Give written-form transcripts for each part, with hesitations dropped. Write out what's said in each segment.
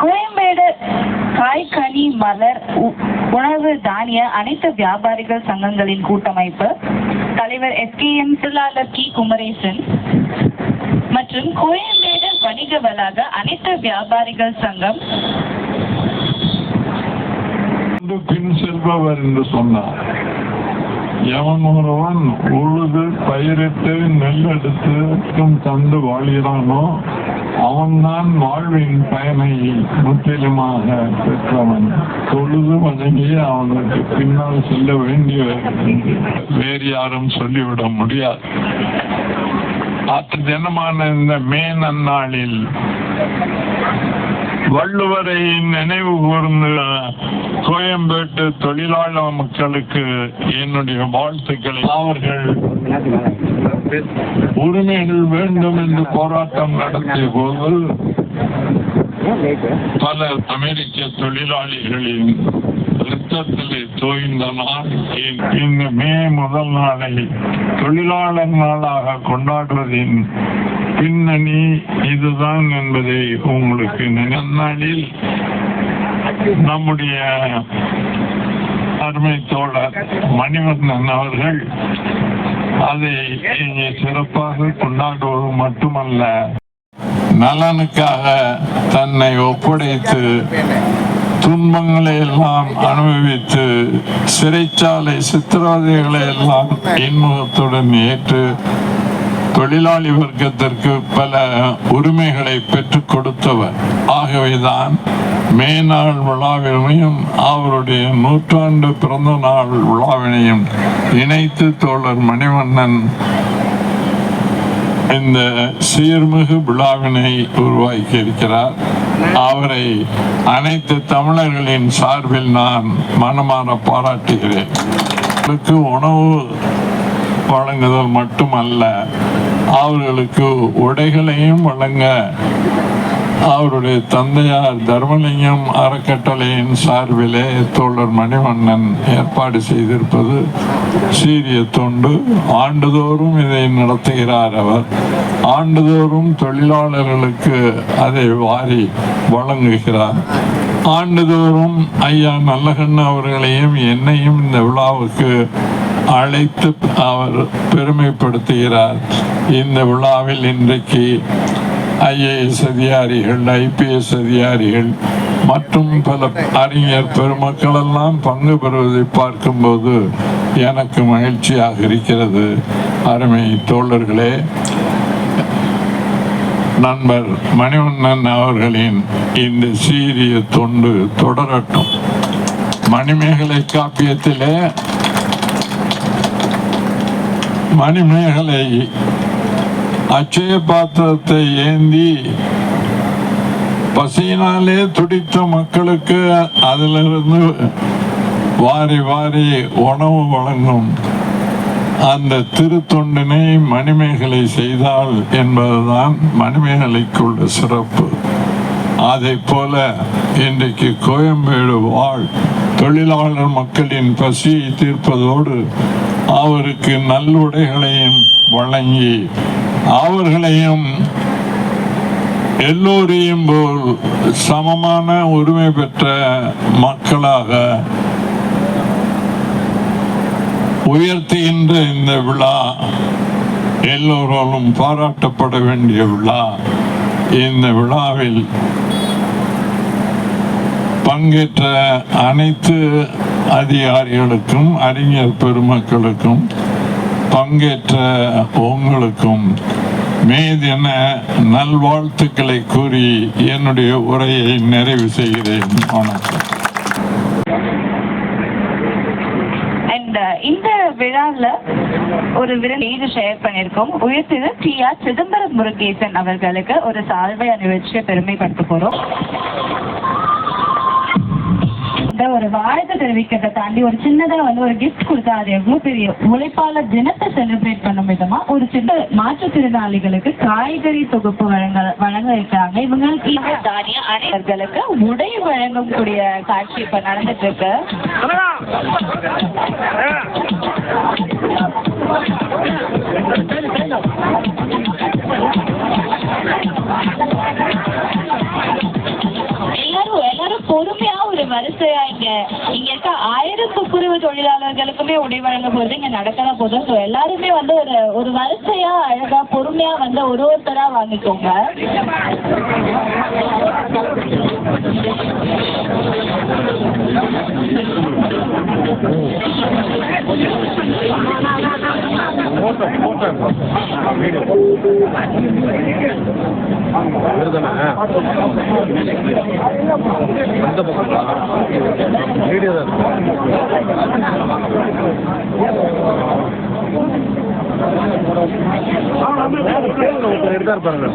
கோயம்பேடு காய் கனி மலர் உணவு தானிய அனைத்து வியாபாரிகள் சங்கங்களின் கூட்டமைப்பு தலைவர் SKM தொழிலாளர் கி குமரேசன் மற்றும் கோயம்பேடு வணிக வளாக அனைத்து வியாபாரிகள் சங்கம் பின் செல்பவர் என்று சொன்னார். எவன் ஒருவன் உழுது பயிரிட்டு நெல்லெடுத்து தந்து வாழ்கிறானோ அவன்தான் வாழ்வின் பயனை முற்றிலுமாக பெற்றவன். தொழுது வணங்கி அவனுக்கு பின்னால் செல்ல வேண்டிய வேறு யாரும் சொல்லிவிட முடியாது. அத்து தினமான இந்த மே நன்னாளில் வள்ளுவரை நினைவு கூர்ந்த கோயம்பேட்டு தொழிலாளர் மக்களுக்கு என்னுடைய வாழ்த்துக்களை. அவர்கள் உரிமைகள் வேண்டும் என்று போராட்டம் நடத்திய போது பல அமெரிக்க தொழிலாளிகளின் ரத்தத்திலே தோய்ந்த நாள் இந்த மே முதல் நாளை தொழிலாளர் நாளாக கொண்டாடுவதின் பின்னணி இதுதான் என்பதை உங்களுக்கு நினைவில் நம்முடைய அருமை தோழர் மணிவண்ணன் அவர்கள் அதை இங்கே சிறப்பாக கொண்டாடுவது மட்டுமல்ல, நலனுக்காக தன்னை ஒப்படைத்து துன்பங்களை எல்லாம் அனுபவித்து சிறைச்சாலை சித்திரவதைகளை எல்லாம் இன்முகத்துடன் ஏற்று தொழிலாளி வர்க்கத்திற்கு பல உரிமைகளை பெற்றுக் கொடுத்தவர். ஆகவேதான் மே நாள் விழாவினையும் அவருடைய 100ஆண்டு பிறந்த நாள் விழாவினையும் இணைத்து தோழர் மணிவண்ணன் இந்த சீர்மிகு விழாவினை உருவாக்கி இருக்கிறார். அவரை அனைத்து தமிழர்களின் சார்பில் நான் மனமாற பாராட்டுகிறேன். உணவு வழங்குதல் மட்டுமல்ல, அவர்களுக்கு உடைகளையும் வழங்க அவருடைய தந்தையார் தர்மலிங்கம் அறக்கட்டளையின் சார்பிலே தோழர் மணிவண்ணன் ஏற்பாடு செய்திருப்பது சீரிய தொண்டு. ஆண்டுதோறும் இதை நடத்துகிறார். அவர் ஆண்டுதோறும் தொழிலாளர்களுக்கு அதை வாரி வழங்குகிறார். ஆண்டுதோறும் ஐயா நல்லகண்ணு அவர்களையும் என்னையும் இந்த விழாவுக்கு அழைத்து அவர் பெருமைப்படுத்துகிறார். இந்த விழாவில் இன்றைக்கு IAS அதிகாரிகள், IPS அதிகாரிகள் மற்றும் பல அறிஞர் பெருமக்கள் எல்லாம் பங்கு பெறுவதை பார்க்கும்போது எனக்கு மகிழ்ச்சியாக இருக்கிறது. அருமை தோழர்களே, நண்பர் மணிவண்ணன் அவர்களின் இந்த சீரிய தொண்டு தொடரட்டும். மணிமேகலை காப்பியத்திலே மணிமேகலை அச்சய பாத்திரத்தை ஏந்தி பசியினாலே துடித்த மக்களுக்கு அதிலிருந்து வாரி வாரி உணவு வழங்கும் அந்த திருத்தொண்டினை மணிமேகலை செய்தாள் என்பதுதான் மணிமேகலைக்குள்ள சிறப்பு. அதை போல இன்றைக்கு கோயம்பேடு வாழ் தொழிலாளர் மக்களின் பசியை தீர்ப்பதோடு அவருக்கு நல்லுடைகளையும் வழங்கி அவர்களையும் எல்லோரையும் போல் சமமான உரிமை பெற்ற மக்களாக உயர்த்துகின்ற இந்த விழா எல்லோராலும் பாராட்டப்பட வேண்டிய விழா. இந்த விழாவில் பங்கேற்ற அனைத்து அதிகாரிகளுக்கும் அறிஞர் பெருமக்களுக்கும் பங்கேற்ற உங்களுக்கும் மே தின நல்வாழ்த்துக்களை கூறி என்னுடைய உரையை நிறைவு செய்கிறேன். வணக்கம். இந்த விழாவில் ஒரு விருது ஷேர் பண்ணியிருக்கோம். உயர்த்திரு TR சிதம்பரம் முருகேசன் அவர்களுக்கு ஒரு சால்வை அணிவிச்சு பெருமைப்படுத்த போறோம். ஒரு வாழ்த்து தெரிவிக்கிறத தாண்டி ஒரு சின்னதா ஒரு கிஃப்ட் கொடுத்தா அது எவ்வளவு பெரிய உழைப்பாளர் தினத்தை செலிப்ரேட் பண்ணும் விதமா ஒரு சின்ன மாற்றுத்திறனாளிகளுக்கு காய்கறி தொகுப்பு வழங்க இருக்காங்க. இவங்களுக்கு தானிய அனைவர்களுக்கு உடை வழங்கும் கூடிய காட்சி இப்ப நடந்துட்டு இருக்கு. Thank you. வரிசையா இங்க இருக்க 1000 துப்புரவு தொழிலாளர்களுக்குமே உடை வழங்க போது இங்க நடக்கதான் போதும். ஸோ எல்லாருமே வந்து ஒரு வரிசையா அழகா பொறுமையா வந்து ஒருத்தரா வாங்கிக்கோங்க. எடுத்தார் பாருங்க.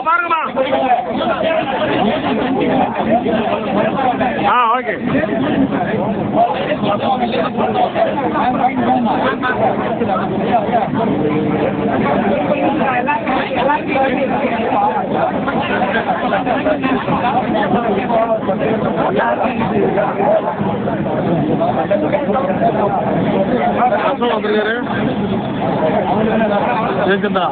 பாருங்கம்மா. ஓகே. கேக்குதா?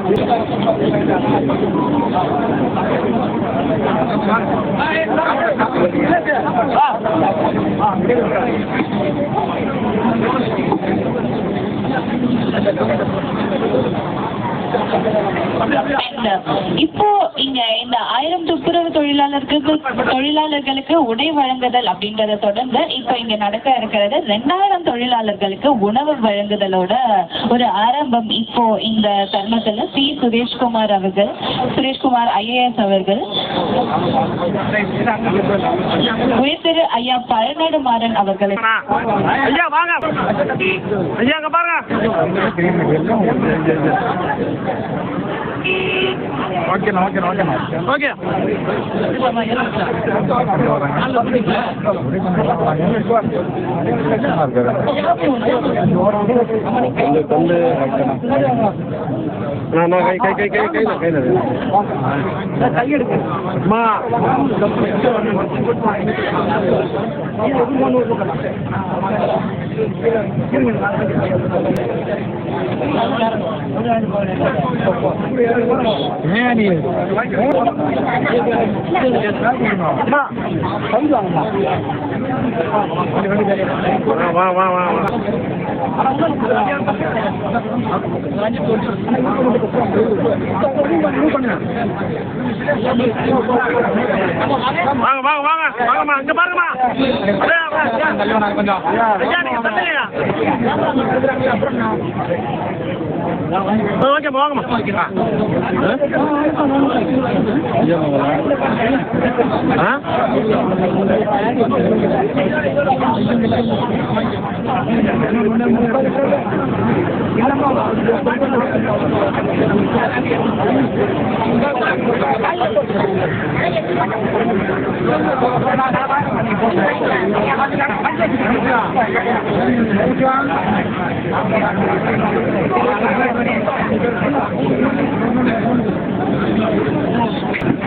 இப்போ இங்க இந்த 1000 துப்புரவு தொழிலாளர்களுக்கு உடை வழங்குதல் அப்படின்றத தொடர்ந்து இப்ப இங்க நடக்க இருக்கிறது 2000 தொழிலாளர்களுக்கு உணவு வழங்குதலோட ஒரு ஆரம்பம். இப்போ இந்த தருணத்துல சுரேஷ்குமார் IAS அவர்கள், உயர்திரு ஐயா பழநடுமாறன் அவர்களை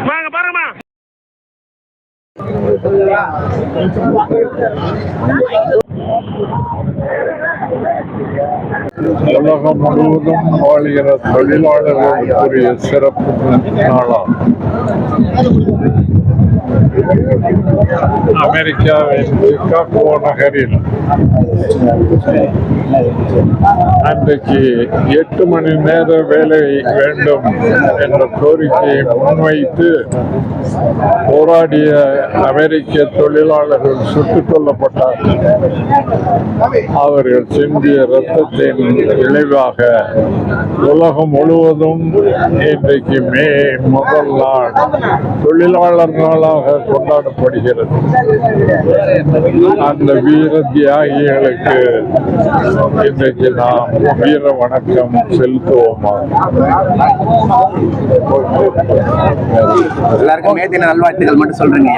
வாங்க பாருங்கம்மா. உலகம் முழுவதும் வாழ்கிற தொழிலாளர்களுக்குரிய சிறப்பு நாளாகும். அமெரிக்காவின் சிகாகோ நகரில் அன்றைக்கு 8 மணி நேர வேலை வேண்டும் என்ற கோரிக்கையை முன்வைத்து போராடிய அமெரிக்க தொழிலாளர்கள் சுட்டுக் கொல்லப்பட்டார்கள். அவர்கள் சிந்திய இரத்தத்தின் விளைவாக உலகம் முழுவதும் இன்றைக்கு மே 1 நாள் தொழிலாளர் நாளாக கொண்டாடப்படுகிறது. அந்த வீர தியாகிகளுக்கு இன்றைக்கு நாம் வீர வணக்கம் செலுத்துவோமா. எல்லாருக்கும் மே தின நல்வாழ்த்துக்கள் மட்டும் சொல்றீங்க.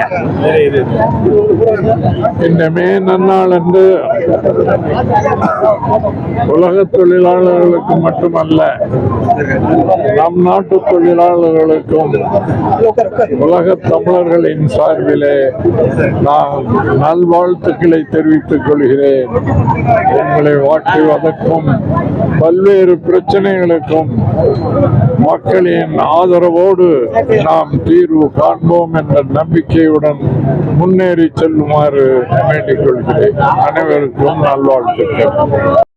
இந்த மே நன்னாள் அன்று உலக தொழிலாளர்களுக்கு மட்டுமல்ல, நம் நாட்டு தொழிலாளர்களுக்கும் உலக தமிழர்களின் சார்பிலே நான் நல்வாழ்த்துக்களை தெரிவித்துக் கொள்கிறேன். உங்களை வாட்டுவதற்கும் பல்வேறு பிரச்சனைகளுக்கும் மக்களின் ஆதரவோடு நாம் தீர்வு காண்போம் என்ற நம்பிக்கையுடன் முன்னேறி செல்லுமாறு வேண்டிக் கொள்கிறேன். அனைவருக்கும் நல்வாழ்த்துக்கள்.